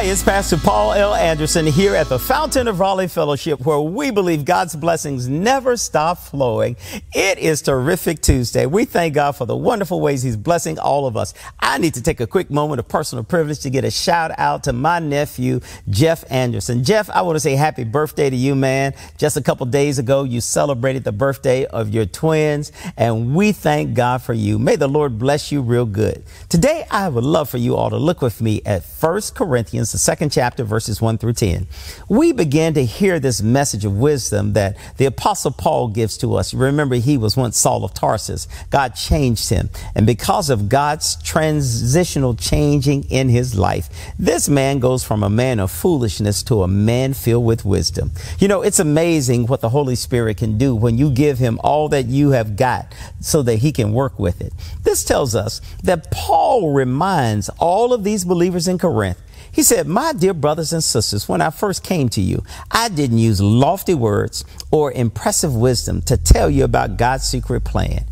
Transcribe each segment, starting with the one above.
Hi, it's Pastor Paul L. Anderson here at the Fountain of Raleigh Fellowship, where we believe God's blessings never stop flowing. It is Terrific Tuesday. We thank God for the wonderful ways He's blessing all of us. I need to take a quick moment of personal privilege to get a shout out to my nephew, Jeff Anderson. Jeff, I want to say happy birthday to you, man. Just a couple days ago, you celebrated the birthday of your twins, and we thank God for you. May the Lord bless you real good. Today, I would love for you all to look with me at 1 Corinthians, the 2nd chapter, verses 1 through 10. We began to hear this message of wisdom that the Apostle Paul gives to us. Remember, he was once Saul of Tarsus. God changed him. And because of God's transitional changing in his life, this man goes from a man of foolishness to a man filled with wisdom. You know, it's amazing what the Holy Spirit can do when you give him all that you have got so that he can work with it. This tells us that Paul reminds all of these believers in Corinth. He said, my dear brothers and sisters, when I first came to you, I didn't use lofty words or impressive wisdom to tell you about God's secret plan.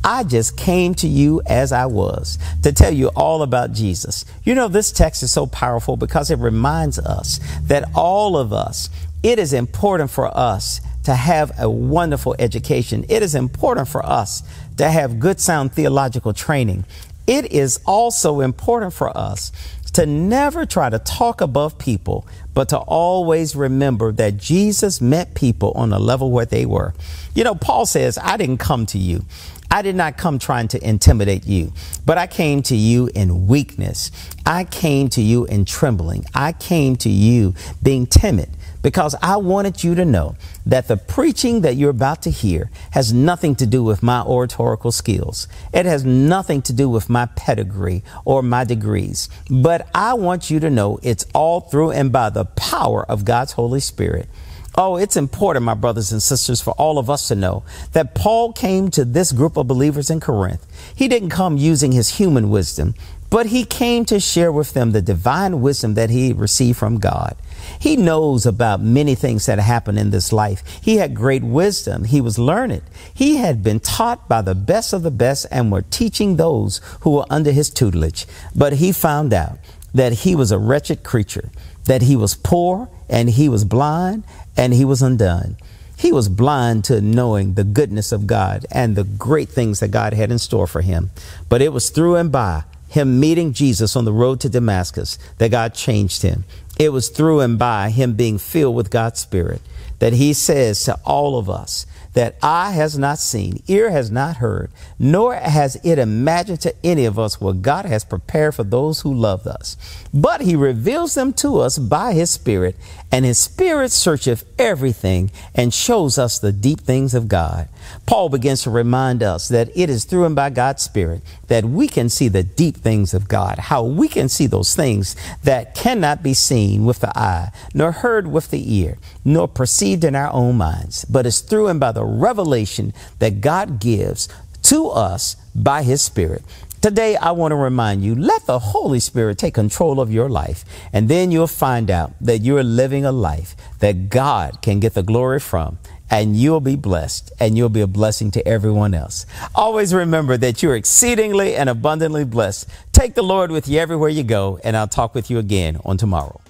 I just came to you as I was to tell you all about Jesus. You know, this text is so powerful because it reminds us that all of us, it is important for us to have a wonderful education. It is important for us to have good, sound theological training. It is also important for us to never try to talk above people, but to always remember that Jesus met people on the level where they were. You know, Paul says, I didn't come to you. I did not come trying to intimidate you, but I came to you in weakness. I came to you in trembling. I came to you being timid because I wanted you to know that the preaching that you're about to hear has nothing to do with my oratorical skills. It has nothing to do with my pedigree or my degrees, but I want you to know it's all through and by the power of God's Holy Spirit. Oh, it's important, my brothers and sisters, for all of us to know that Paul came to this group of believers in Corinth. He didn't come using his human wisdom, but he came to share with them the divine wisdom that he received from God. He knows about many things that happen in this life. He had great wisdom. He was learned. He had been taught by the best of the best and were teaching those who were under his tutelage. But he found out that he was a wretched creature, that he was poor and he was blind and he was undone. He was blind to knowing the goodness of God and the great things that God had in store for him. But it was through and by him meeting Jesus on the road to Damascus that God changed him. It was through and by him being filled with God's Spirit that he says to all of us that eye has not seen, ear has not heard, nor has it imagined to any of us what God has prepared for those who love us. But he reveals them to us by his Spirit, and his Spirit searcheth everything and shows us the deep things of God. Paul begins to remind us that it is through and by God's Spirit that we can see the deep things of God, how we can see those things that cannot be seen with the eye, nor heard with the ear, nor perceived in our own minds. But it's through and by the revelation that God gives to us by his Spirit. Today, I want to remind you, let the Holy Spirit take control of your life, and then you'll find out that you're living a life that God can get the glory from, and you'll be blessed, and you'll be a blessing to everyone else. Always remember that you're exceedingly and abundantly blessed. Take the Lord with you everywhere you go, and I'll talk with you again on tomorrow.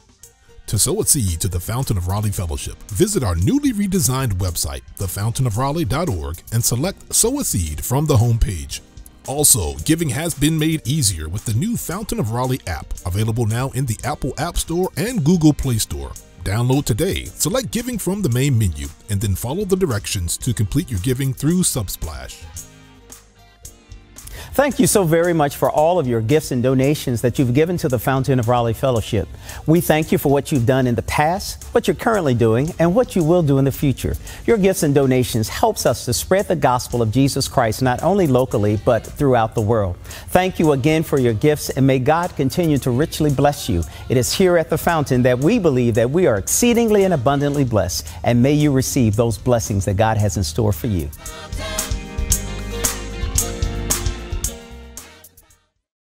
To sow a seed to the Fountain of Raleigh Fellowship, visit our newly redesigned website, thefountainofraleigh.org, and select Sow a Seed from the homepage. Also, giving has been made easier with the new Fountain of Raleigh app, available now in the Apple App Store and Google Play Store. Download today, select Giving from the main menu, and then follow the directions to complete your giving through Subsplash. Thank you so very much for all of your gifts and donations that you've given to the Fountain of Raleigh Fellowship. We thank you for what you've done in the past, what you're currently doing, and what you will do in the future. Your gifts and donations helps us to spread the gospel of Jesus Christ, not only locally, but throughout the world. Thank you again for your gifts, and may God continue to richly bless you. It is here at the Fountain that we believe that we are exceedingly and abundantly blessed, and may you receive those blessings that God has in store for you.